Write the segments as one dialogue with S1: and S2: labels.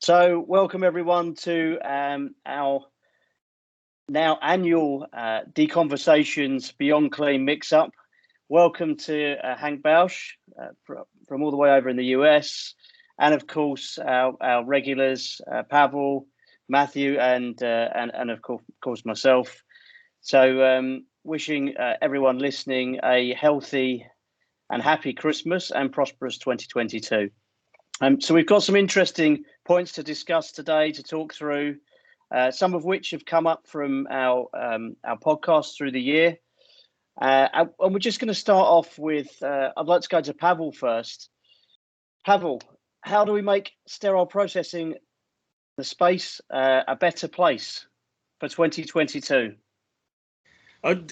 S1: So, welcome everyone to our now annual Deconversations Beyond Clean mix-up. Welcome to Hank Bausch from all the way over in the US, and of course our regulars Pavel, Matthew, and of course myself. So, wishing everyone listening a healthy and happy Christmas and prosperous 2022. So we've got some interesting points to discuss today, to talk through, some of which have come up from our podcast through the year. And we're just going to start off with, I'd like to go to Pavel first. Pavel, how do we make sterile processing the space a better place for 2022?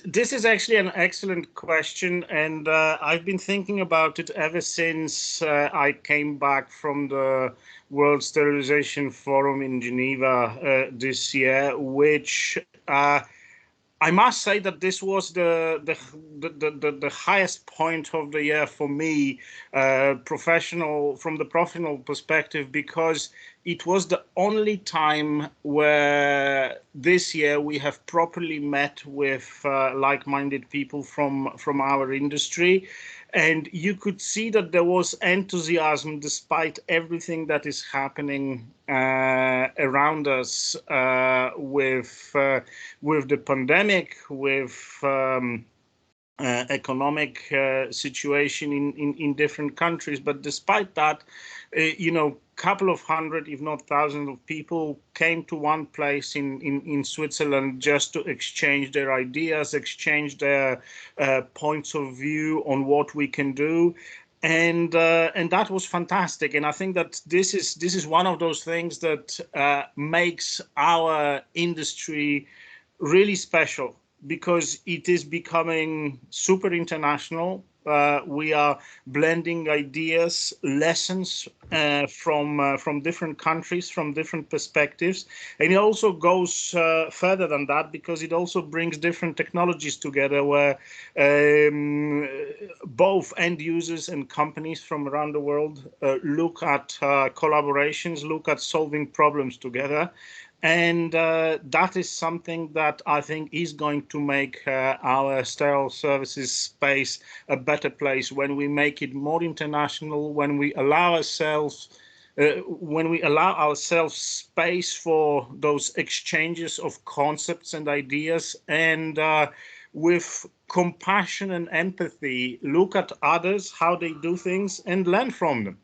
S2: This is actually an excellent question, and I've been thinking about it ever since I came back from the World Sterilization Forum in Geneva this year, which I must say that this was the highest point of the year for me, from the professional perspective, because it was the only time where this year we have properly met with like-minded people from our industry. And you could see that there was enthusiasm despite everything that is happening around us with the pandemic, with economic situation in different countries. But despite that, couple of hundred, if not thousands of people came to one place in Switzerland just to exchange their ideas, exchange their points of view on what we can do. And that was fantastic. And I think that this is one of those things that makes our industry really special, because it is becoming super international. We are blending ideas, lessons from different countries, from different perspectives. And it also goes further than that, because it also brings different technologies together, where both end users and companies from around the world look at collaborations, look at solving problems together. And that is something that I think is going to make our sterile services space a better place, when we make it more international, when we allow ourselves space for those exchanges of concepts and ideas, and with compassion and empathy, look at others, how they do things, and learn from them.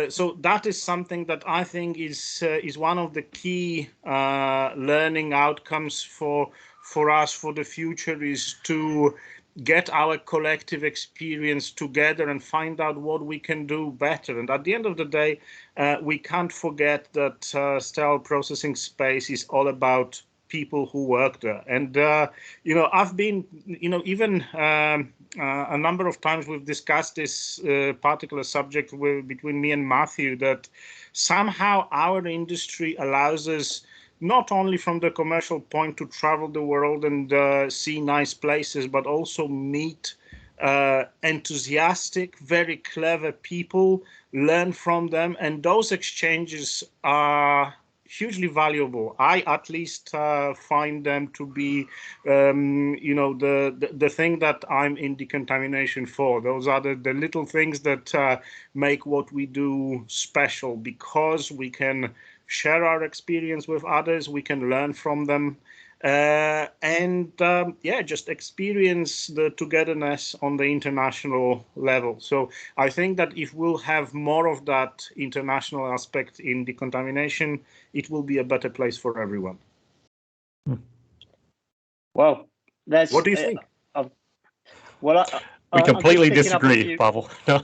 S2: So that is something that I think is one of the key learning outcomes for us for the future, is to get our collective experience together and find out what we can do better. And at the end of the day, we can't forget that sterile processing space is all about people who work there. And I've been, even a number of times we've discussed this particular subject between me and Matthew, that somehow our industry allows us not only from the commercial point to travel the world and see nice places, but also meet enthusiastic, very clever people, learn from them, and those exchanges are hugely valuable. I at least find them to be, the thing that I'm in decontamination for. Those are the little things that make what we do special, because we can share our experience with others, we can learn from them, just experience the togetherness on the international level. So I think that if we'll have more of that international aspect in decontamination, it will be a better place for everyone.
S1: Well,
S2: what do you think?
S3: We completely disagree, Pavel. No.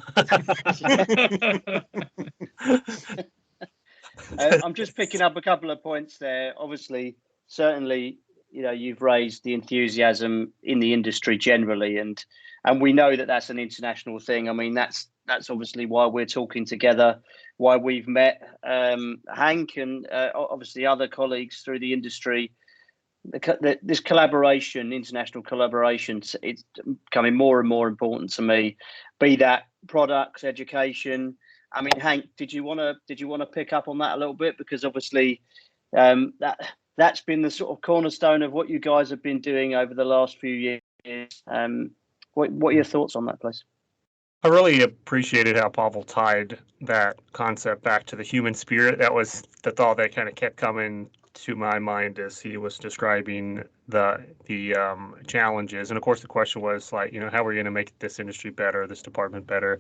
S1: I'm just picking up a couple of points there. Obviously, certainly, you've raised the enthusiasm in the industry generally, and we know that that's an international thing. I mean, that's obviously why we're talking together, why we've met Hank and obviously other colleagues through the industry. this collaboration, international collaboration, it's becoming more and more important to me. Be that products, education. I mean, Hank, did you want to pick up on that a little bit, because obviously that's been the sort of cornerstone of what you guys have been doing over the last few years. What are your thoughts on that, please?
S3: I really appreciated how Pavel tied that concept back to the human spirit. That was the thought that kind of kept coming to my mind as he was describing the challenges. And of course, the question was like, how are we going to make this industry better, this department better?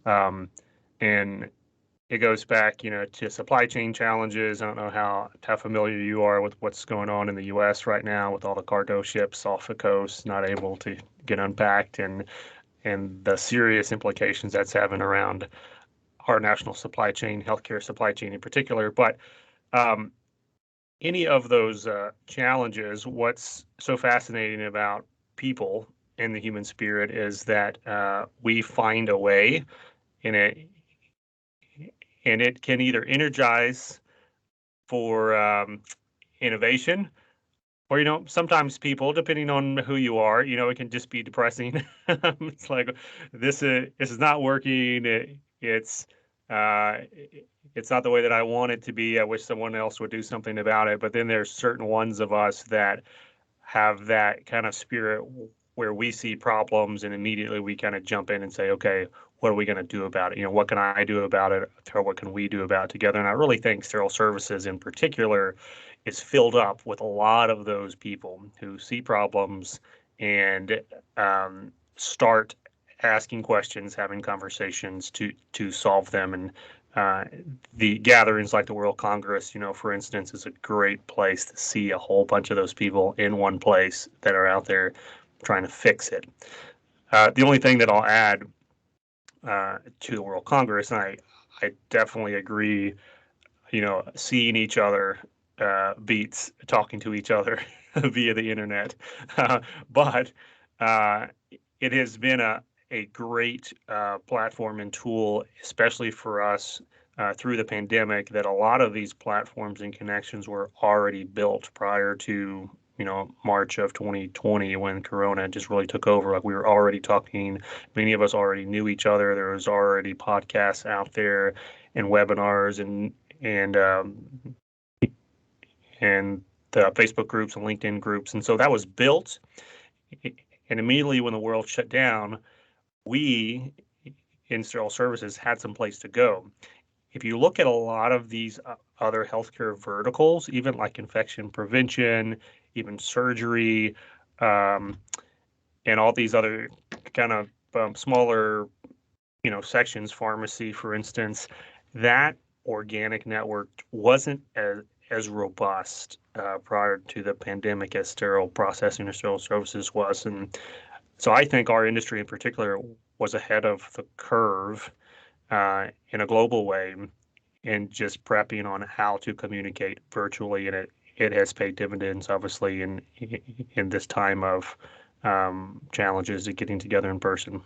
S3: And it goes back, to supply chain challenges. I don't know how familiar you are with what's going on in the U.S. right now with all the cargo ships off the coast not able to get unpacked, and the serious implications that's having around our national supply chain, healthcare supply chain in particular. But any of those challenges, what's so fascinating about people and the human spirit is that we find a way in it, and it can either energize for innovation, or sometimes people, depending on who you are, it can just be depressing. It's like this is not working. It's not the way that I want it to be. I wish someone else would do something about it. But then there's certain ones of us that have that kind of spirit where we see problems and immediately we kind of jump in and say, okay, what are we going to do about it? What can I do about it? Or what can we do about it together? And I really think Sterile Services in particular is filled up with a lot of those people who see problems and start asking questions, having conversations to solve them. And the gatherings like the World Congress, for instance, is a great place to see a whole bunch of those people in one place that are out there trying to fix it. The only thing that I'll add to the World Congress, and I definitely agree, seeing each other beats talking to each other via the internet. But it has been a great platform and tool, especially for us through the pandemic, that a lot of these platforms and connections were already built prior to March of 2020, when Corona just really took over. Like, we were already talking, many of us already knew each other. There was already podcasts out there and webinars and the Facebook groups and LinkedIn groups. And so that was built. And immediately when the world shut down, we in Sterile Services had some place to go. If you look at a lot of these other healthcare verticals, even like infection prevention, even surgery, and all these other kind of smaller, sections, pharmacy, for instance, that organic network wasn't as robust prior to the pandemic as sterile processing or Sterile Services was. And so I think our industry in particular was ahead of the curve in a global way, and just prepping on how to communicate virtually. And it has paid dividends, obviously, in this time of challenges of getting together in person.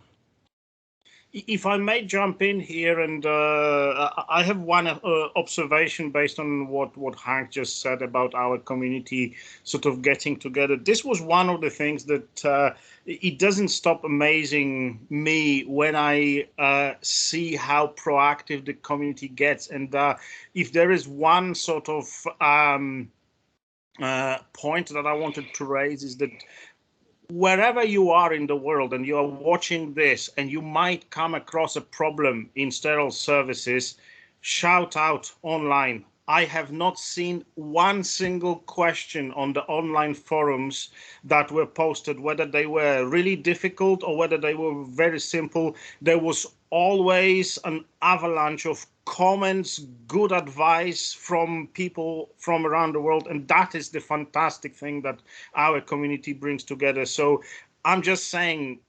S2: If I may jump in here, and I have one observation based on what Hank just said about our community sort of getting together. This was one of the things that it doesn't stop amazing me when I see how proactive the community gets. And if there is one sort of point that I wanted to raise, is that wherever you are in the world and you are watching this and you might come across a problem in Sterile Services, shout out online. I have not seen one single question on the online forums that were posted, whether they were really difficult or whether they were very simple. There was always an avalanche of comments, good advice from people from around the world. And that is the fantastic thing that our community brings together. So I'm just saying,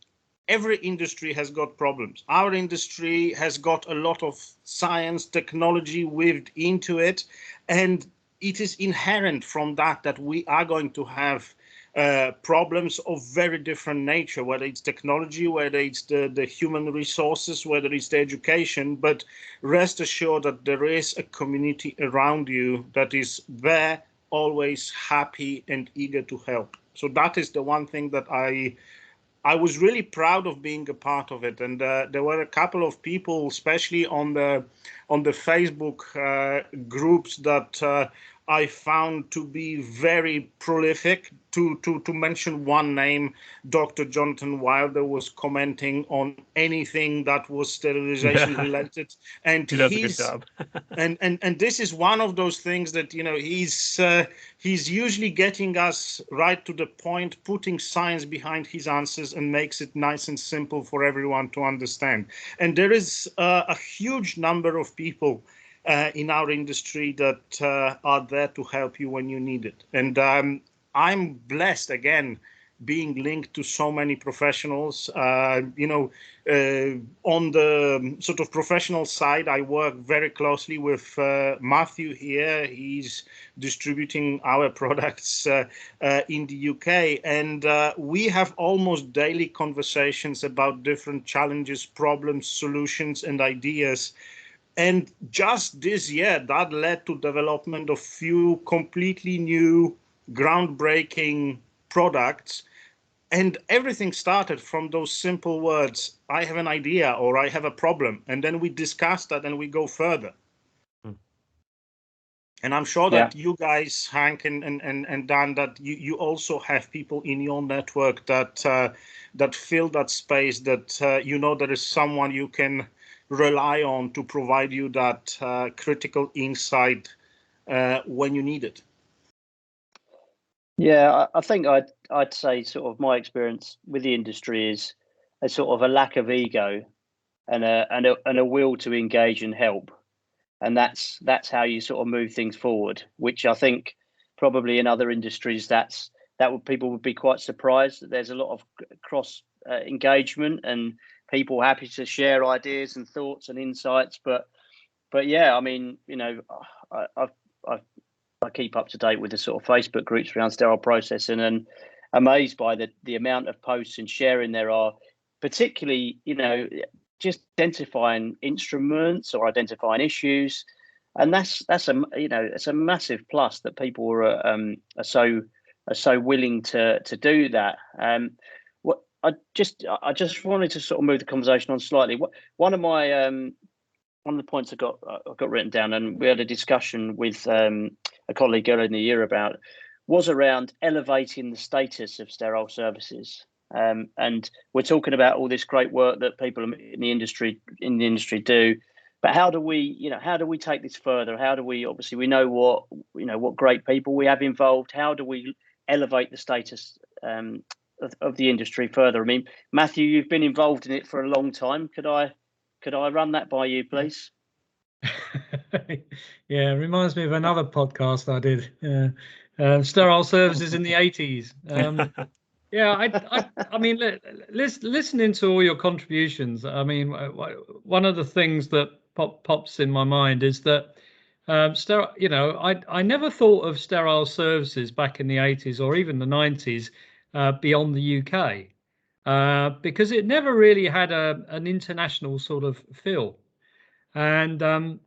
S2: every industry has got problems. Our industry has got a lot of science, technology weaved into it. And it is inherent from that we are going to have problems of very different nature, whether it's technology, whether it's the human resources, whether it's the education. But rest assured that there is a community around you that is there always happy and eager to help. So that is the one thing that I was really proud of being a part of it. And there were a couple of people, especially on the Facebook groups, that I found to be very prolific. To mention one name, Dr. Jonathan Wilder was commenting on anything that was sterilization related, and
S3: he does a good job.
S2: and this is one of those things that, you know, he's usually getting us right to the point, putting science behind his answers, and makes it nice and simple for everyone to understand. And there is a huge number of people in our industry that are there to help you when you need it. And I'm blessed, again, being linked to so many professionals. On the sort of professional side, I work very closely with Matthew here. He's distributing our products in the UK. And we have almost daily conversations about different challenges, problems, solutions, and ideas. And just this year, that led to development of few completely new, groundbreaking products. And everything started from those simple words, I have an idea or I have a problem. And then we discuss that and we go further. And I'm sure that you guys, Hank and Dan, that you also have people in your network that fill that space, that there is someone you can rely on to provide you that critical insight when you need it.
S1: Yeah, I think I'd say sort of my experience with the industry is a sort of a lack of ego and a will to engage and help, and that's how you sort of move things forward. Which I think probably in other industries people would be quite surprised that there's a lot of cross engagement and people happy to share ideas and thoughts and insights. But yeah, I mean, you know, I keep up to date with the sort of Facebook groups around sterile processing, and amazed by the amount of posts and sharing there are, particularly, you know, just identifying instruments or identifying issues, and that's it's a massive plus that people are so willing to do that. I just wanted to sort of move the conversation on slightly. One of the points I got written down, and we had a discussion with a colleague earlier in the year about, was around elevating the status of sterile services. And we're talking about all this great work that people in the industry do, but how do we take this further? How do we, obviously we know what great people we have involved. How do we elevate the status of the industry further? I mean, Matthew, you've been involved in it for a long time. Could I run that by you, please?
S4: Yeah, it reminds me of another podcast I did, sterile services in the 80s. I mean, listening to all your contributions, I mean, one of the things that pops in my mind is that I never thought of sterile services back in the 80s or even the 90s beyond the UK, because it never really had an international sort of feel. And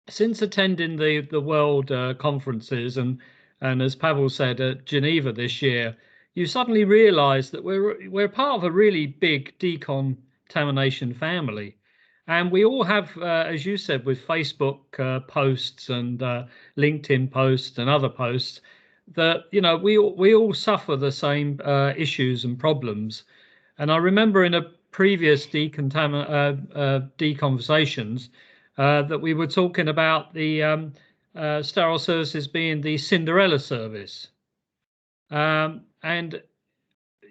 S4: since attending the world conferences and as Pavel said at Geneva this year, you suddenly realise that we're part of a really big decontamination family, and we all have, as you said, with Facebook posts and LinkedIn posts and other posts, that we all suffer the same issues and problems. And I remember in a previous Deconversations that we were talking about the sterile services being the Cinderella service. And,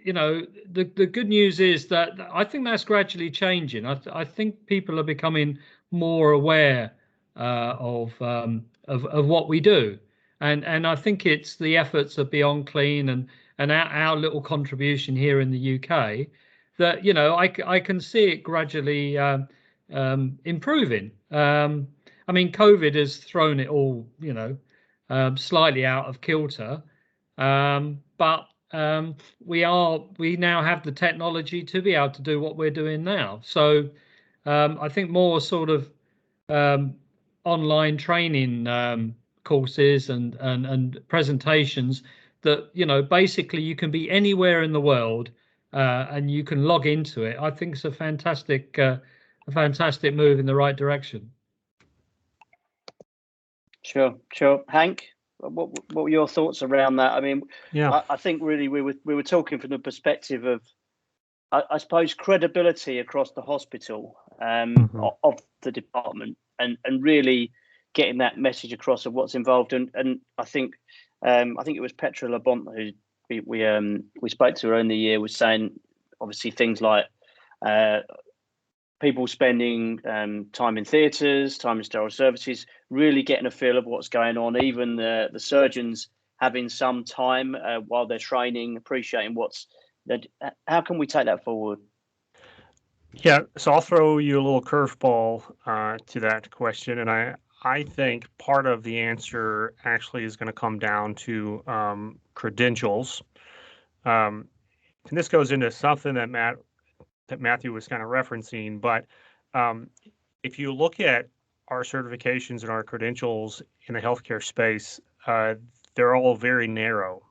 S4: the good news is that I think that's gradually changing. I think people are becoming more aware of what we do. And I think it's the efforts of Beyond Clean and our little contribution here in the UK that, I can see it gradually improving. I mean, COVID has thrown it all, slightly out of kilter, but we now have the technology to be able to do what we're doing now. So I think more sort of online training courses and presentations that, you know, basically you can be anywhere in the world and you can log into it. I think it's a fantastic move in the right direction.
S1: Sure. Hank, what were your thoughts around that? I mean,
S3: Yeah.
S1: I think really we were talking from the perspective of, I suppose, credibility across the hospital of the department, and really getting that message across of what's involved. And I think it was Petra Labont who we spoke to earlier in the year, was saying obviously things like people spending time in theatres, time in sterile services, really getting a feel of what's going on. Even the surgeons having some time while they're training, appreciating what's. How can we take that forward?
S3: Yeah, so I'll throw you a little curveball to that question, and I think part of the answer actually is going to come down to credentials, and this goes into something that Matthew was kind of referencing. But if you look at our certifications and our credentials in the healthcare space, they're all very narrow.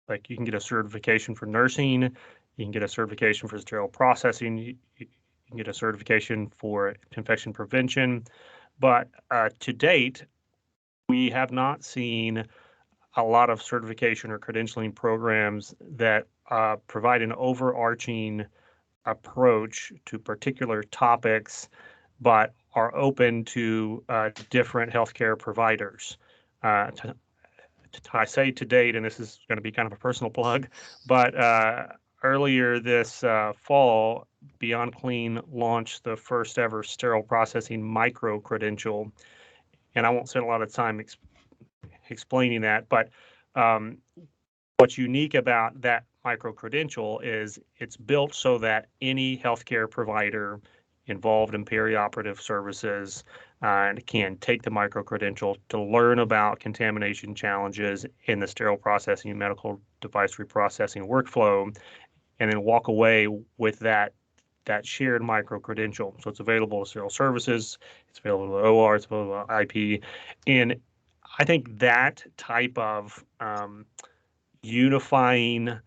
S3: Like, you can get a certification for nursing, you can get a certification for sterile processing, you can get a certification for infection prevention. But to date, we have not seen a lot of certification or credentialing programs that provide an overarching approach to particular topics, but are open to different healthcare providers. I say to date, and this is going to be kind of a personal plug, but earlier this fall, Beyond Clean launched the first ever sterile processing micro credential. And I won't spend a lot of time explaining that, but what's unique about that micro credential is it's built so that any healthcare provider involved in perioperative services can take the micro credential to learn about contamination challenges in the sterile processing and medical device reprocessing workflow, and then walk away with that shared micro credential. So it's available to sterile services, it's available to OR, it's available to IP, and I think that type of unifying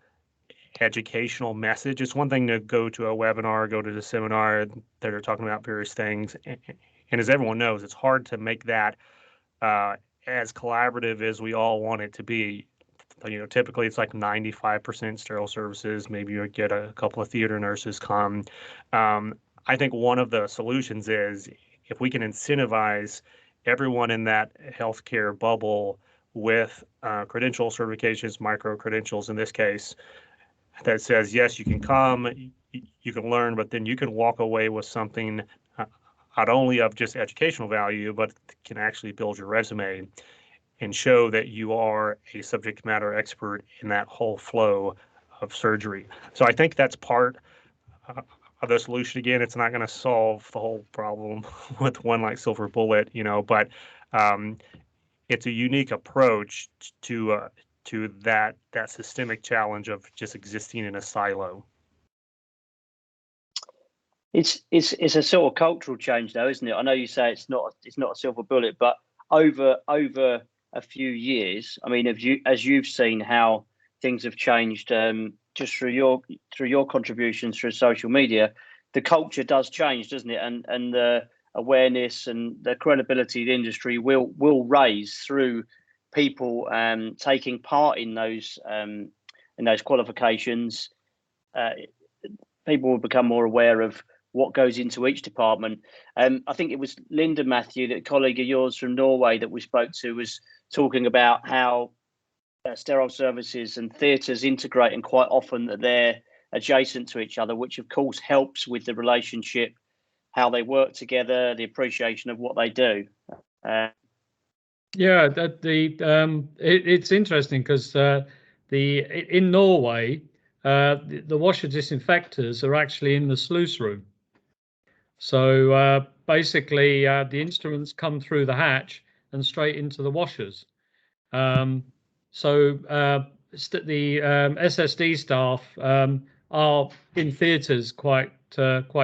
S3: educational message. It's one thing to go to a webinar, go to the seminar that are talking about various things, and as everyone knows, it's hard to make that as collaborative as we all want it to be. You know, typically it's like 95% sterile services. Maybe you get a couple of theater nurses come. I think one of the solutions is if we can incentivize everyone in that healthcare bubble with credential certifications, micro credentials in this case, that says, yes, you can come, you can learn, but then you can walk away with something not only of just educational value, but can actually build your resume and show that you are a subject matter expert in that whole flow of surgery. So I think that's part of the solution. Again, it's not going to solve the whole problem with one like silver bullet, you know, but it's a unique approach to that systemic challenge of just existing in a silo.
S1: It's a sort of cultural change, though, isn't it? I know you say it's not a silver bullet, but over a few years, I mean, as you've seen how things have changed just through your contributions through social media, the culture does change, doesn't it? And the awareness and the credibility of the industry will raise through people taking part in those qualifications. People will become more aware of what goes into each department. I think it was Linda, Matthew, that a colleague of yours from Norway that we spoke to, was talking about how sterile services and theatres integrate, and quite often that they're adjacent to each other, which of course helps with the relationship, how they work together, the appreciation of what they do.
S4: Yeah, it's interesting because in Norway, the washer disinfectors are actually in the sluice room. So basically, the instruments come through the hatch and straight into the washers. So the SSD staff are in theatres quite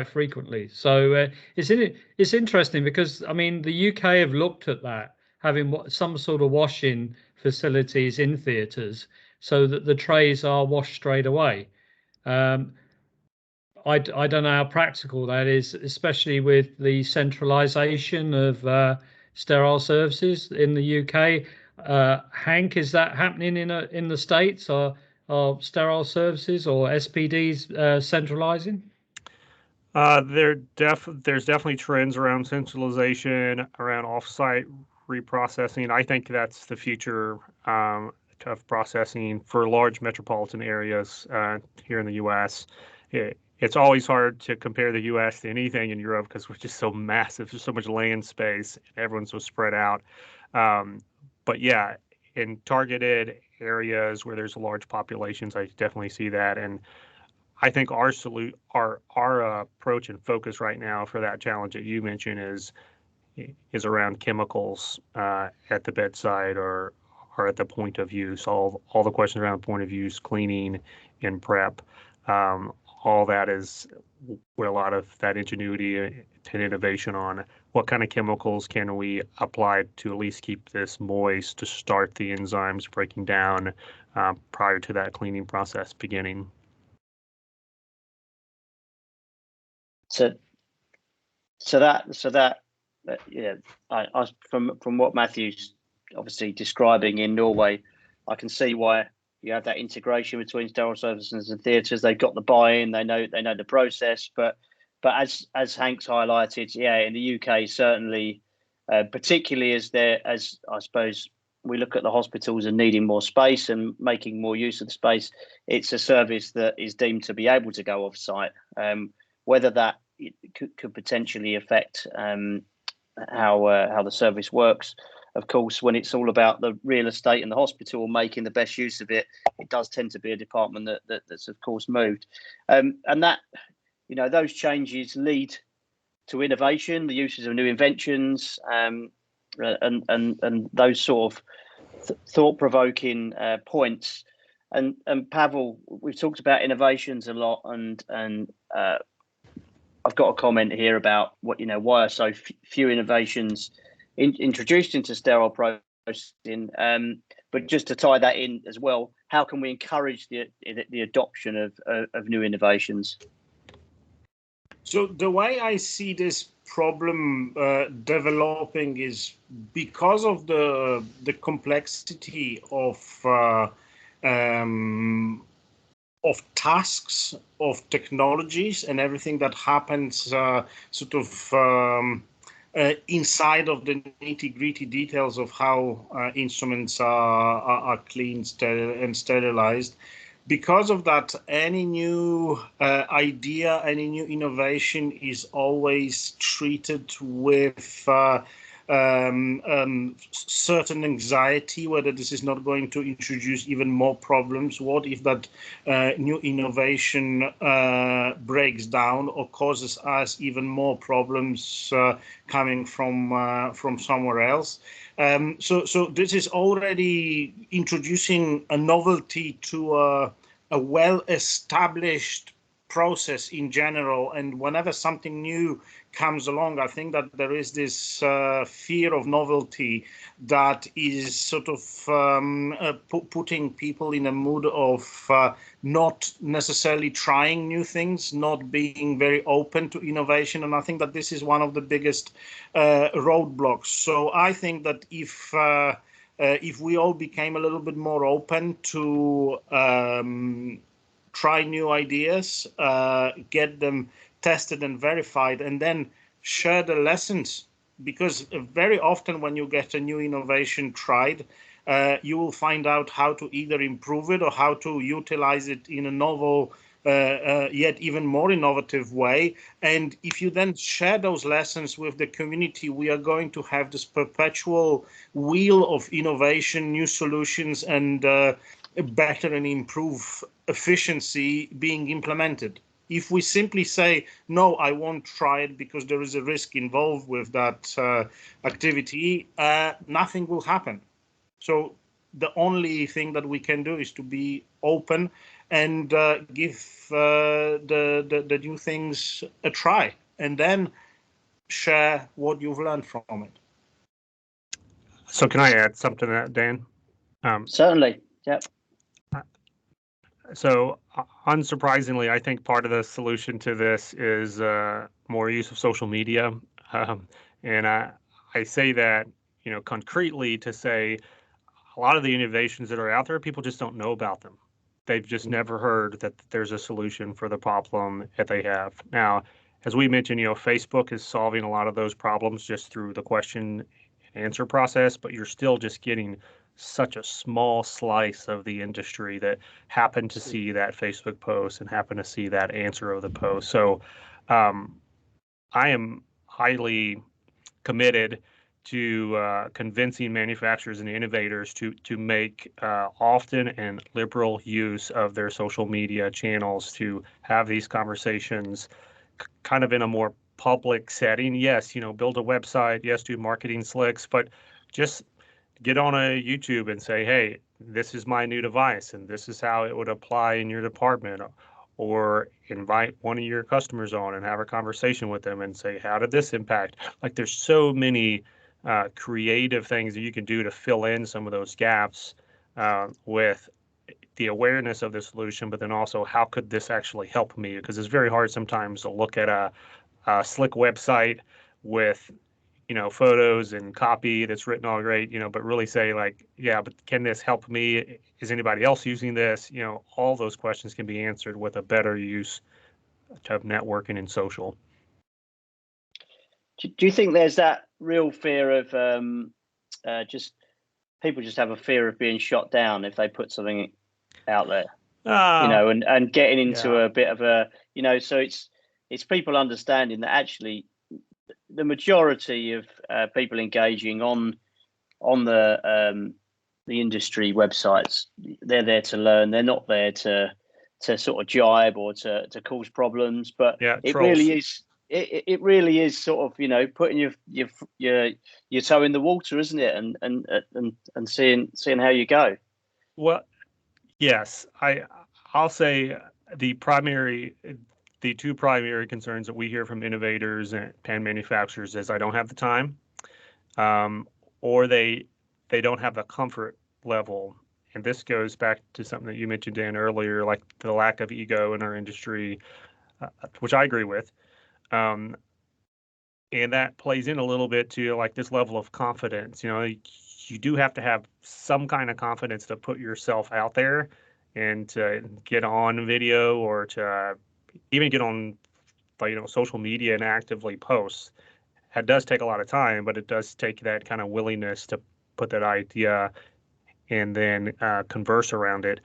S4: frequently. So it's interesting because, I mean, the UK have looked at that, having some sort of washing facilities in theatres so that the trays are washed straight away. I don't know how practical that is, especially with the centralisation of sterile services in the UK. Hank, is that happening in the States? Are sterile services or SPDs centralising?
S3: There's definitely trends around centralization, around offsite reprocessing. I think that's the future of processing for large metropolitan areas here in the U.S. It's always hard to compare the U.S. to anything in Europe because we're just so massive. There's so much land space. And everyone's so spread out. But yeah, in targeted areas where there's large populations, I definitely see that. And I think our approach and focus right now for that challenge that you mentioned is around chemicals at the bedside or at the point of use. All the questions around point of use, cleaning, and prep. All that is where a lot of that ingenuity and innovation on what kind of chemicals can we apply to at least keep this moist to start the enzymes breaking down prior to that cleaning process beginning.
S1: So that yeah, I from what Matthew's obviously describing in Norway, I can see why you have that integration between sterile services and theatres. They've got the buy-in, they know the process, but as Hank's highlighted, yeah, in the UK certainly, particularly as I suppose we look at the hospitals and needing more space and making more use of the space, it's a service that is deemed to be able to go off-site. Whether that could potentially affect how the service works. Of course, when it's all about the real estate and the hospital making the best use of it, it does tend to be a department that's of course moved, and that those changes lead to innovation, the uses of new inventions, and those sort of thought-provoking points. And Pavel, we've talked about innovations a lot, and I've got a comment here about why are so few innovations introduced into sterile processing. But just to tie that in as well, how can we encourage the adoption of new innovations?
S2: So the way I see this problem developing is because of the complexity of tasks, of technologies, and everything that happens inside of the nitty-gritty details of how instruments are cleaned and sterilized. Because of that, any new idea, any new innovation is always treated with certain anxiety, whether this is not going to introduce even more problems. What if that new innovation breaks down or causes us even more problems coming from somewhere else? So this is already introducing a novelty to a well-established process in general, and whenever something new comes along, I think that there is this fear of novelty that is sort of putting people in a mood of not necessarily trying new things, not being very open to innovation, and I think that this is one of the biggest roadblocks. So I think that if we all became a little bit more open to try new ideas, get them tested and verified, and then share the lessons, because very often when you get a new innovation tried, you will find out how to either improve it or how to utilize it in a novel, yet even more innovative way. And if you then share those lessons with the community, we are going to have this perpetual wheel of innovation, new solutions, and better and improve efficiency being implemented. If we simply say, no, I won't try it because there is a risk involved with that activity, nothing will happen. So the only thing that we can do is to be open and give the new things a try, and then share what you've learned from it.
S3: So can I add something to that, Dan?
S1: Certainly. Yep.
S3: So unsurprisingly, I think part of the solution to this is more use of social media. And I say that, concretely to say a lot of the innovations that are out there, people just don't know about them. They've just never heard that there's a solution for the problem that they have. Now, as we mentioned, Facebook is solving a lot of those problems just through the question and answer process, but you're still just getting such a small slice of the industry that happen to see that Facebook post and happen to see that answer of the post. So I am highly committed to convincing manufacturers and innovators to make often and liberal use of their social media channels to have these conversations kind of in a more public setting. Yes, build a website. Yes, do marketing slicks, but just get on a YouTube and say, hey, this is my new device and this is how it would apply in your department. Or invite one of your customers on and have a conversation with them and say, how did this impact? Like there's so many creative things that you can do to fill in some of those gaps with the awareness of the solution, but then also how could this actually help me? Because it's very hard sometimes to look at a slick website with photos and copy that's written all great, but really say like, yeah, but can this help me? Is anybody else using this? All those questions can be answered with a better use of networking and social.
S1: Do you think there's that real fear of just people just have a fear of being shot down if they put something out there, and getting into a bit of a, so it's people understanding that actually the majority of people engaging on the industry websites, they're there to learn. They're not there to sort of jibe or to cause problems. But it really is. It really is sort of putting your toe in the water, isn't it? And seeing how you go.
S3: Well, yes, I'll say the two primary concerns that we hear from innovators and pen manufacturers is I don't have the time, or they don't have the comfort level. And this goes back to something that you mentioned, Dan, earlier, like the lack of ego in our industry, which I agree with. And that plays in a little bit to like this level of confidence. You do have to have some kind of confidence to put yourself out there and to get on video or to even get on social media and actively post. It does take a lot of time, but it does take that kind of willingness to put that idea and then converse around it.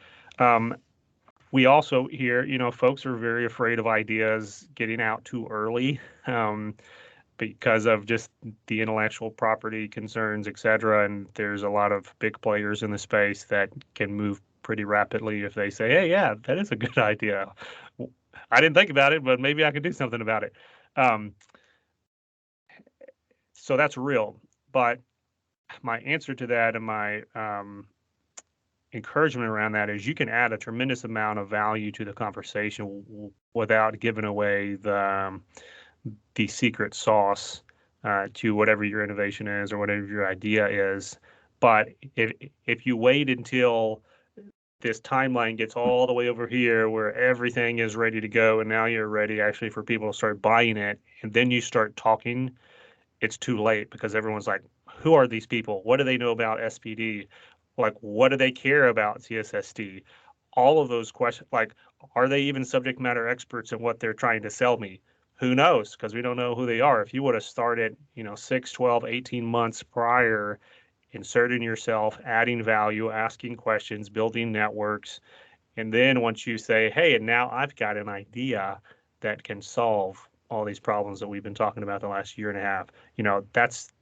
S3: We also hear, folks are very afraid of ideas getting out too early because of just the intellectual property concerns, et cetera. And there's a lot of big players in the space that can move pretty rapidly if they say, hey, yeah, that is a good idea. I didn't think about it, but maybe I could do something about it. So that's real. But my answer to that and my encouragement around that is you can add a tremendous amount of value to the conversation without giving away the secret sauce to whatever your innovation is or whatever your idea is. But if you wait until this timeline gets all the way over here where everything is ready to go and now you're ready actually for people to start buying it, and then you start talking, it's too late because everyone's like, who are these people? What do they know about SPD? Like, what do they care about CSSD? All of those questions, like, are they even subject matter experts in what they're trying to sell me? Who knows? Because we don't know who they are. If you would have started, 6, 12, 18 months prior, inserting yourself, adding value, asking questions, building networks, and then once you say, hey, and now I've got an idea that can solve all these problems that we've been talking about the last year and a half, that's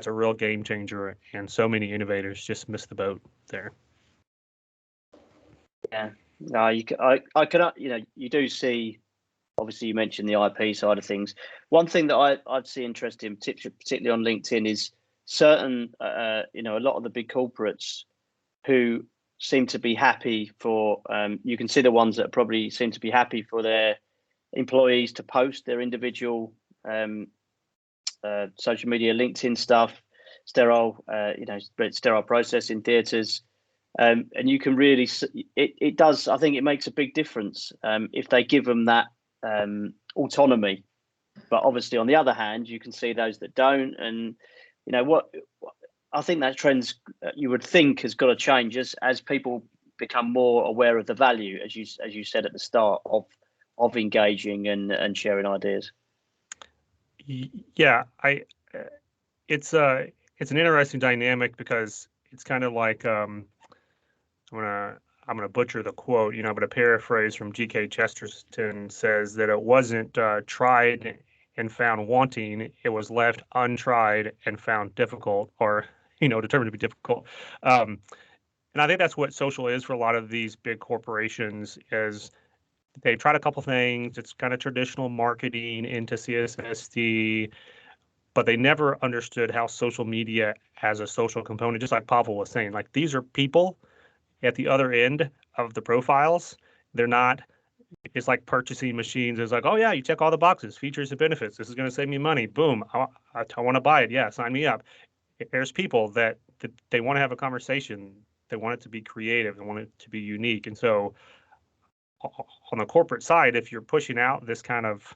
S3: a real game changer, and so many innovators just miss the boat there.
S1: Yeah, no, I cannot. You do see. Obviously, you mentioned the IP side of things. One thing that I'd see interesting, particularly on LinkedIn, is certain, a lot of the big corporates who seem to be happy for. You can see the ones that probably seem to be happy for their employees to post their individual social media, LinkedIn stuff. sterile, sterile process in theatres. And you can really, it does, I think it makes a big difference if they give them that autonomy. But obviously, on the other hand, you can see those that don't. And, what I think that trends you would think has got to change as people become more aware of the value, as you said at the start, of engaging and sharing ideas.
S3: Yeah, it's an interesting dynamic because it's kind of like I'm gonna butcher the quote, but a paraphrase from G.K. Chesterton says that it wasn't tried and found wanting; it was left untried and found difficult, or determined to be difficult. And I think that's what social is for a lot of these big corporations. Is they've tried a couple things. It's kind of traditional marketing into CSSD, but they never understood how social media has a social component. Just like Pavel was saying, like these are people at the other end of the profiles. They're not, it's like purchasing machines. It's like, oh yeah, you check all the boxes, features and benefits. This is going to save me money. Boom. I want to buy it. Yeah, sign me up. There's people that they want to have a conversation. They want it to be creative. They want it to be unique. And so on the corporate side, if you're pushing out this kind of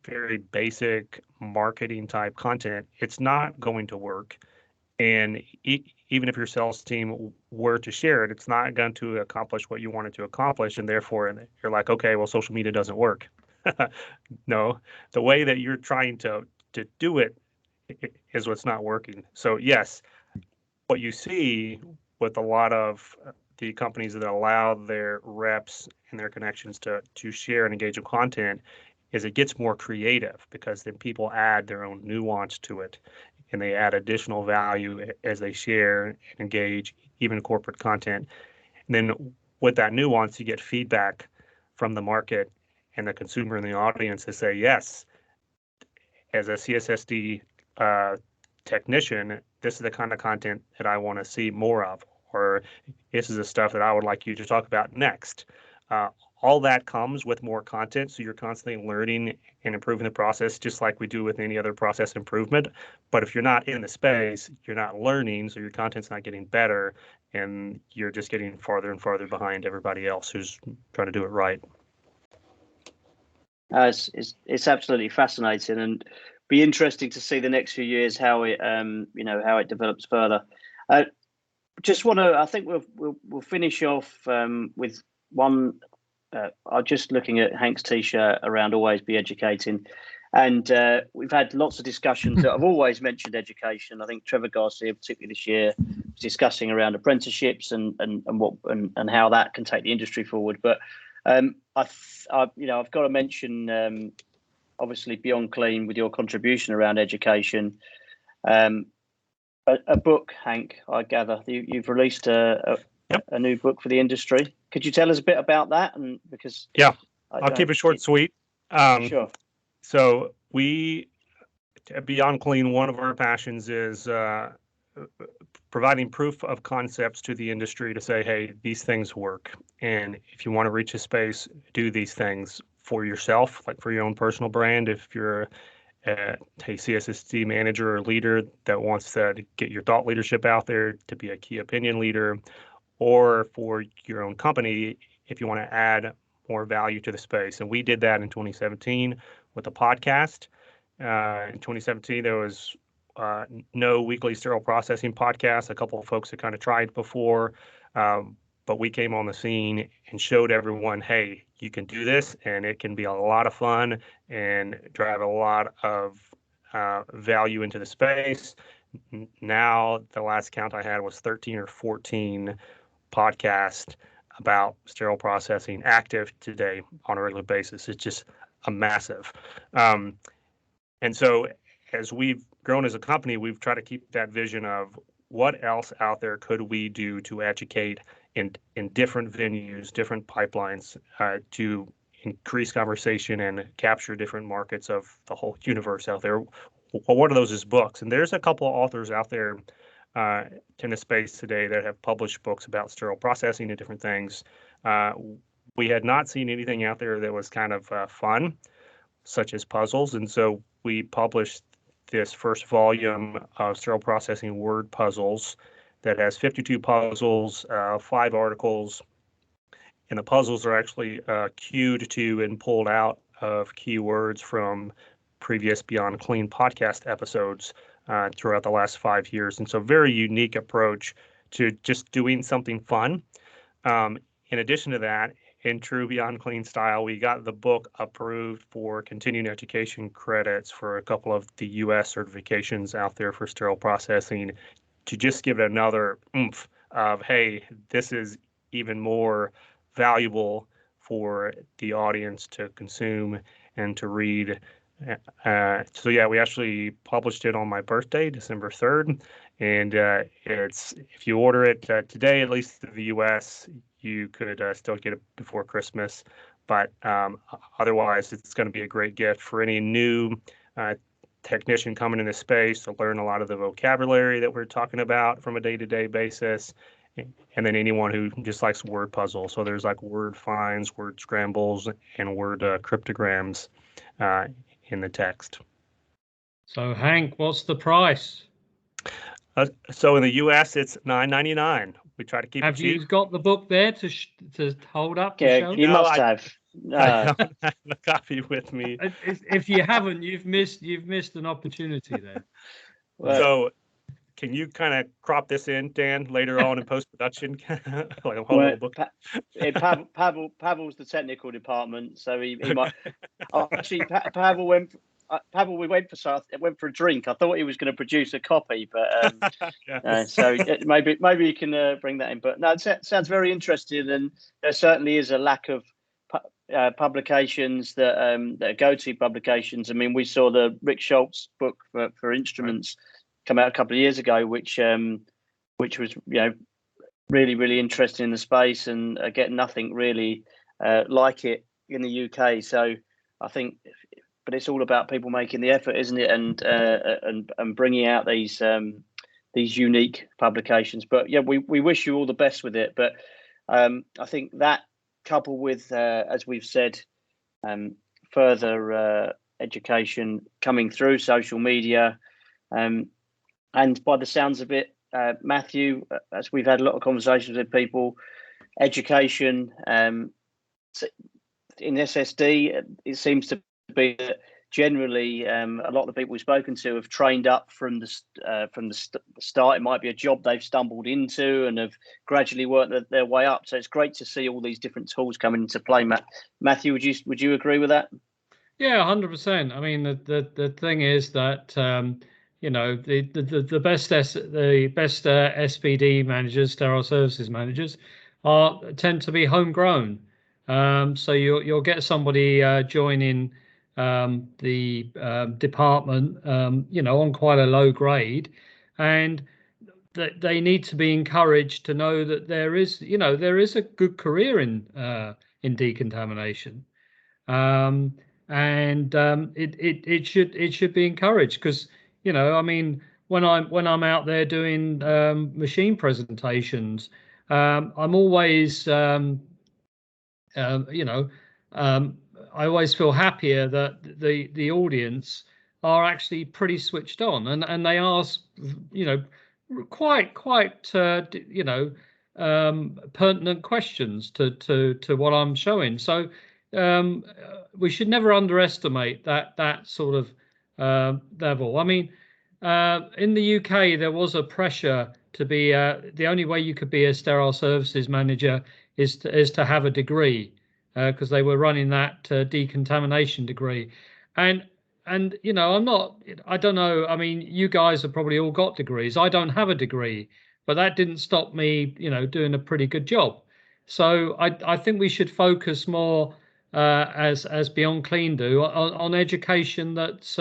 S3: very basic marketing type content, it's not going to work. And even if your sales team were to share it, it's not going to accomplish what you wanted to accomplish. And therefore, you're like, okay, well, social media doesn't work. No, the way that you're trying to do it is what's not working. So yes, what you see with a lot of the companies that allow their reps and their connections to share and engage in content is it gets more creative because then people add their own nuance to it and they add additional value as they share and engage, even corporate content. And then with that nuance, you get feedback from the market and the consumer and the audience to say, yes, as a CSSD technician, this is the kind of content that I want to see more of, or this is the stuff that I would like you to talk about next. All that comes with more content, so you're constantly learning and improving the process, just like we do with any other process improvement. But if you're not in the space, you're not learning, so your content's not getting better, and you're just getting farther and farther behind everybody else who's trying to do it right.
S1: It's absolutely fascinating, and be interesting to see the next few years how it how it develops further. Just want to, I think we'll finish off with one. I'm just looking at Hank's t-shirt around always be educating, and we've had lots of discussions that have always mentioned education. I think Trevor Garcia, particularly this year, was discussing around apprenticeships and how that can take the industry forward. But I've got to mention obviously Beyond Clean with your contribution around education. A book, Hank, I gather you've released a new book for the industry. Could you tell us a bit about that? And because
S3: I'll keep it short and sweet.
S1: Sure.
S3: So Beyond Clean, one of our passions is providing proof of concepts to the industry to say, hey, these things work. And if you want to reach a space, do these things for yourself, like for your own personal brand. If you're a CSSD manager or leader that wants to get your thought leadership out there to be a key opinion leader, or for your own company, if you want to add more value to the space. And we did that in 2017 with a podcast. In 2017, there was no weekly sterile processing podcast. A couple of folks had kind of tried before, but we came on the scene and showed everyone, hey, you can do this, and it can be a lot of fun and drive a lot of value into the space. Now, the last count I had was 13 or 14 podcasts about sterile processing active today on a regular basis. It's just a massive. And so as we've grown as a company, we've tried to keep that vision of what else out there could we do to educate in different venues, different pipelines, to increase conversation and capture different markets of the whole universe out there. Well, one of those is books. And there's a couple of authors out there in the space today that have published books about sterile processing and different things. We had not seen anything out there that was kind of fun, such as puzzles. And so we published this first volume of sterile processing word puzzles that has 52 puzzles, 5 articles, and the puzzles are actually cued to and pulled out of keywords from previous Beyond Clean podcast episodes throughout the last 5 years. And so very unique approach to just doing something fun. In addition to that, in true Beyond Clean style, we got the book approved for continuing education credits for a couple of the U.S. certifications out there for sterile processing to just give it another oomph of, hey, this is even more valuable for the audience to consume and to read. So yeah, we actually published it on my birthday, December 3rd, and it's, if you order it today, at least in the U.S., you could still get it before Christmas, but otherwise it's going to be a great gift for any new technician coming in the space to learn a lot of the vocabulary that we're talking about from a day-to-day basis, and then anyone who just likes word puzzles. So there's like word finds, word scrambles, and word cryptograms in the text.
S4: So Hank, what's the price?
S3: So in the U.S., it's $9.99. We try to keep
S4: Have
S3: it cheap.
S4: you got the book there to hold up to
S1: Yeah,
S4: show?
S1: you must have.
S3: I don't have a copy with me.
S4: If you haven't, you've missed an opportunity there.
S1: Well,
S3: So can you kind of crop this in, Dan, later on in post-production? Like a whole little book.
S1: Pavel's the technical department, so he might. Actually, Pavel went. We went for a drink. I thought he was going to produce a copy, but
S3: Yes.
S1: so maybe you can bring that in. But no, it sounds very interesting, and there certainly is a lack of publications that are go-to publications. I mean, we saw the Rick Schultz book for instruments come out a couple of years ago, which was really, really interesting in the space, and again, nothing really like it in the UK. So I think, but it's all about people making the effort, isn't it? And bringing out these unique publications. But yeah, we wish you all the best with it. But I think that, coupled with, as we've said, further education coming through social media, and by the sounds of it, Matthew, as we've had a lot of conversations with people, education in SSD, it seems to be that generally a lot of the people we've spoken to have trained up from the start. It might be a job they've stumbled into and have gradually worked their way up. So it's great to see all these different tools coming into play. Matthew, would you agree with that?
S4: Yeah, 100%. I mean, the thing is that the best SPD managers, sterile services managers, tend to be homegrown. So you'll get somebody joining the department, on quite a low grade, and that they need to be encouraged to know that there is a good career in decontamination. It should be encouraged, because I mean, when I'm out there doing machine presentations, I'm always I always feel happier that the audience are actually pretty switched on, and they ask quite pertinent questions to what I'm showing. So we should never underestimate that sort of level. I mean, in the UK, there was a pressure to be the only way you could be a sterile services manager is to have a degree, because they were running that decontamination degree, and I don't know. I mean, you guys have probably all got degrees. I don't have a degree, but that didn't stop me, doing a pretty good job. So I think we should focus more, as Beyond Clean do, on education that's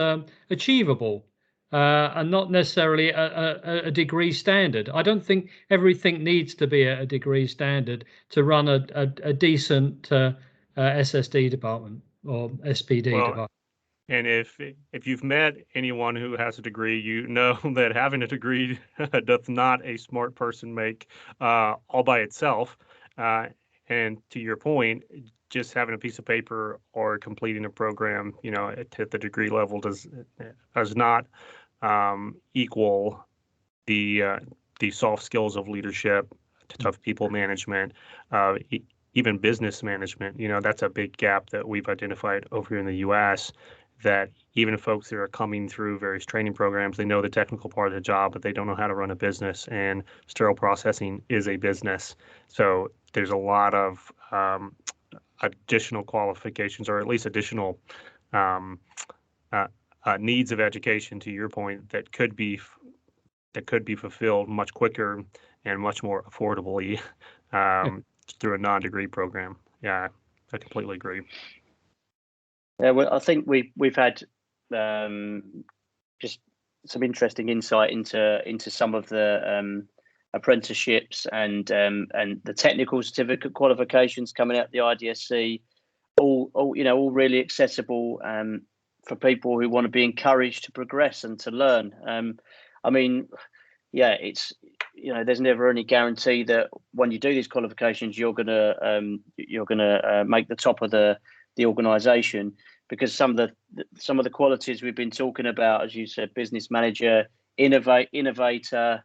S4: achievable, and not necessarily a degree standard. I don't think everything needs to be a degree standard to run a decent SSD department or SPD department.
S3: And if you've met anyone who has a degree, you know that having a degree does not a smart person make all by itself. And to your point, just having a piece of paper or completing a program, at the degree level does not equal the soft skills of leadership, of people management, even business management. That's a big gap that we've identified over here in the U.S., that even folks that are coming through various training programs, they know the technical part of the job, but they don't know how to run a business, and sterile processing is a business. So there's a lot of additional qualifications, or at least additional needs of education, to your point, that could be fulfilled much quicker and much more affordably through a non-degree program. Yeah, I completely agree.
S1: Yeah, well, I think we've had just some interesting insight into some of the apprenticeships and the technical certificate qualifications coming out of the IDSC, all really accessible for people who want to be encouraged to progress and to learn. I mean, yeah, it's there's never any guarantee that when you do these qualifications you're gonna make the top of the organisation, because some of the qualities we've been talking about, as you said, business manager, innovator,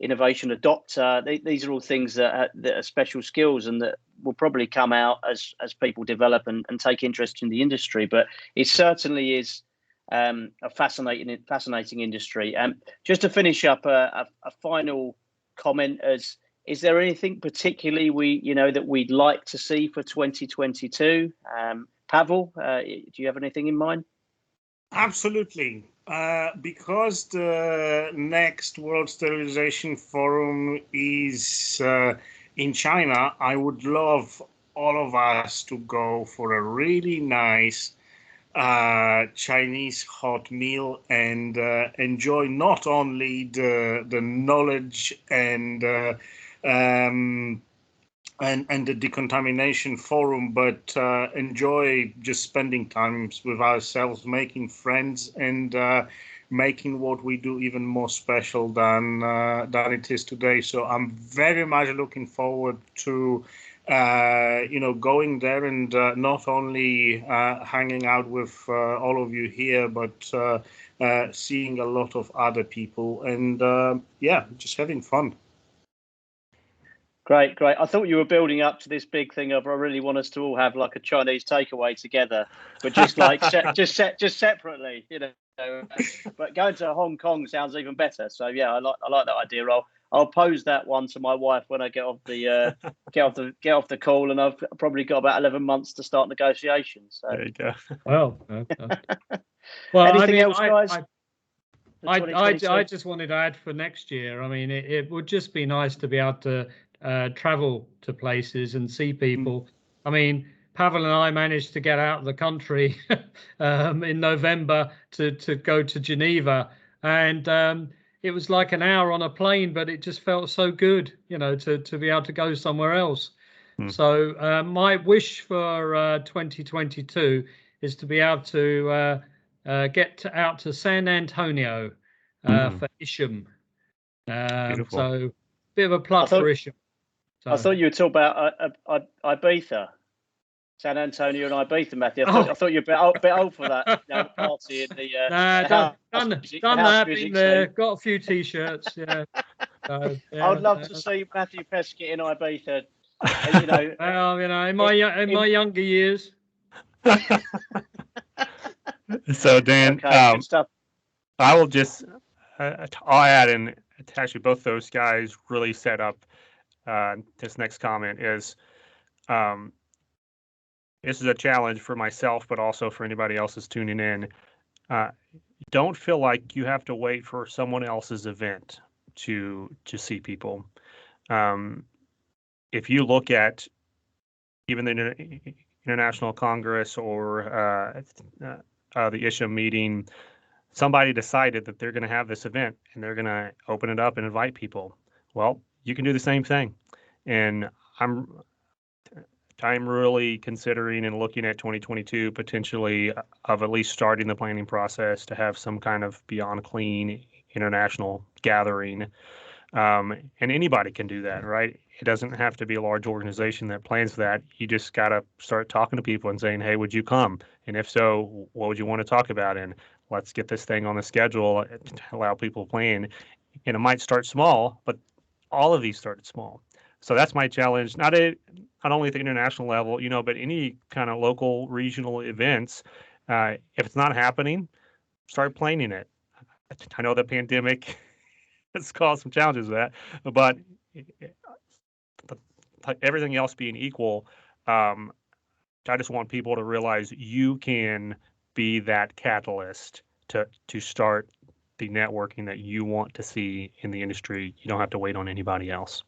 S1: innovation adopter, these are all things that are special skills and that will probably come out as people develop and take interest in the industry. But it certainly is a fascinating industry. Just to finish up, a final comment: is there anything particularly that we'd like to see for 2022? Pavel, do you have anything in mind?
S2: Absolutely. Because the next World Sterilization Forum is in China, I would love all of us to go for a really nice Chinese hot meal and enjoy not only the knowledge and the decontamination forum, but enjoy just spending times with ourselves, making friends, and making what we do even more special than it is today. So I'm very much looking forward to going there and not only hanging out with all of you here, but seeing a lot of other people and just having fun.
S1: Great. I thought you were building up to this big thing of I really want us to all have like a Chinese takeaway together, but just like just separately, But going to Hong Kong sounds even better. So yeah, I like that idea. I'll pose that one to my wife when I get off the call, and I've probably got about 11 months to start negotiations. So.
S3: There you go.
S4: Well, well,
S1: anything else, guys?
S4: I just wanted to add for next year. I mean, it would just be nice to be able to travel to places and see people. I mean, Pavel and I managed to get out of the country in November to go to Geneva, and it was like an hour on a plane, but it just felt so good, to be able to go somewhere else. So my wish for 2022 is to be able to get out to San Antonio for Isham. So bit of a plug for Isham. So.
S1: I thought you were talking about Ibiza, San Antonio and Ibiza, Matthew. I thought you were a bit old for that party in the.
S4: Done that. Been there. Got a few T-shirts. Yeah. So, yeah.
S1: I'd love to see Matthew Pescott in Ibiza.
S4: Well, in my younger years.
S3: So Dan,
S1: good stuff.
S3: I will just I'll add in. Actually, both those guys really set up this next comment. Is this is a challenge for myself, but also for anybody else who's tuning in. Don't feel like you have to wait for someone else's event to see people. If you look at even the International Congress or the Isham meeting, somebody decided that they're going to have this event and they're going to open it up and invite people. Well, you can do the same thing. And I'm really considering and looking at 2022 potentially of at least starting the planning process to have some kind of Beyond Clean international gathering. And anybody can do that, right? It doesn't have to be a large organization that plans that. You just got to start talking to people and saying, hey, would you come? And if so, what would you want to talk about? And let's get this thing on the schedule to allow people playing. And it might start small, but all of these started small. So that's my challenge, not only at the international level, but any kind of local, regional events. If it's not happening, start planning it. I know the pandemic has caused some challenges with that, but everything else being equal, I just want people to realize you can be that catalyst to start the networking that you want to see in the industry. You don't have to wait on anybody else.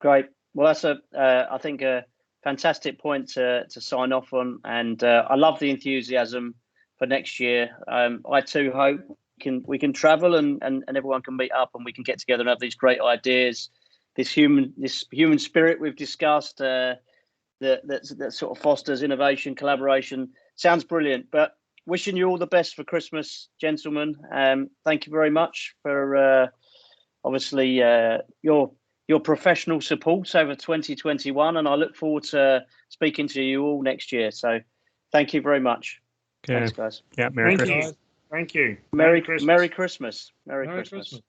S1: Great. Well, that's I think a fantastic point to sign off on, and I love the enthusiasm for next year. I too hope we can travel and everyone can meet up and we can get together and have these great ideas, this human spirit we've discussed that sort of fosters innovation, collaboration. Sounds brilliant. But wishing you all the best for Christmas, gentlemen. Thank you very much for obviously your professional support over 2021, and I look forward to speaking to you all next year. So thank you very much.
S3: Okay.
S1: Thanks, guys.
S3: Yeah, Merry Christmas.
S2: Thank you.
S1: Merry Christmas. Merry Christmas.